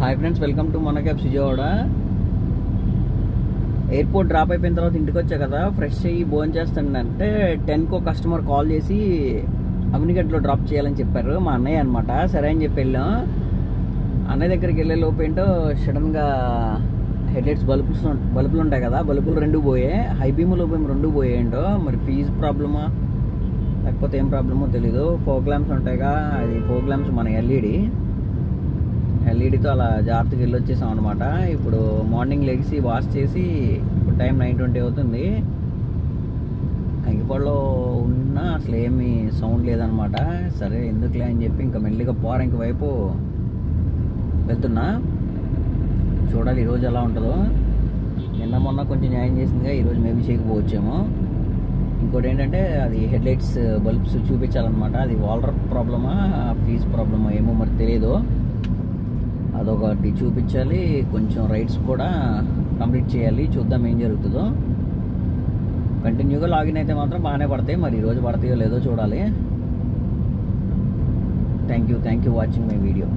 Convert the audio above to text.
Hi friends, welcome to మన cabs Vijayawada. Airport drop అయిపోయిన తర్వాత ఇంటికి వచ్చా కదా, ఫ్రెష్ అయ్యి భోజనం చేస్తానంటే 10కి ఒక కస్టమర్ కాల్ చేసి అవినిగడ్లో డ్రాప్ చేయాలని చెప్పారు. మా అన్నయ్య అనమాట. సరే అని చెప్పి వెళ్ళాం. అన్నయ్య దగ్గరికి వెళ్ళే లోపు ఏంటో సడన్గా హెడ్లైట్స్ బల్బులు ఉంటాయి కదా, బల్బులు రెండు పోయాయి. హై బీమ్ లో బీమ్ రెండు పోయాయి. ఏంటో మరి ఫీజు ప్రాబ్లమా లేకపోతే ఏం ప్రాబ్లమో తెలీదు. ఫోక్ ల్యాంప్స్ ఉంటాయిగా, అది ఫోక్ ల్యాంప్స్ మన ఎల్ఈడితో అలా జాగ్రత్తగా వెళ్ళొచ్చేసాం అనమాట. ఇప్పుడు మార్నింగ్ లెగిసి వాష్ చేసి ఇప్పుడు టైం 9:20 అవుతుంది. కంకిపాడులో ఉన్నా అసలు ఏమీ సౌండ్ లేదనమాట. సరే ఎందుకులే అని చెప్పి ఇంకా మెల్లిగా పోరంకి వైపు వెళ్తున్నా. చూడాలి ఈరోజు ఎలా ఉంటుందో. నిన్న మొన్న కొంచెం న్యాయం చేసిందిగా, ఈరోజు మేబీ చేయకపోవచ్చేమో. ఇంకోటి ఏంటంటే అది హెడ్లైట్స్ బల్బ్స్ చూపించాలన్నమాట. అది వాల్డర్ ప్రాబ్లమా ఫీజ్ ప్రాబ్లమా ఏమో మరి తెలియదు. అదొకటి చూపించాలి. కొంచెం రైడ్స్ కూడా కంప్లీట్ చేయాలి. చూద్దాం ఏం జరుగుతుందో. కంటిన్యూగా లాగిన్ అయితే మాత్రం బాగానే పడతాయి. మరి ఈరోజు పడతాయో లేదో చూడాలి. Thank you watching my video.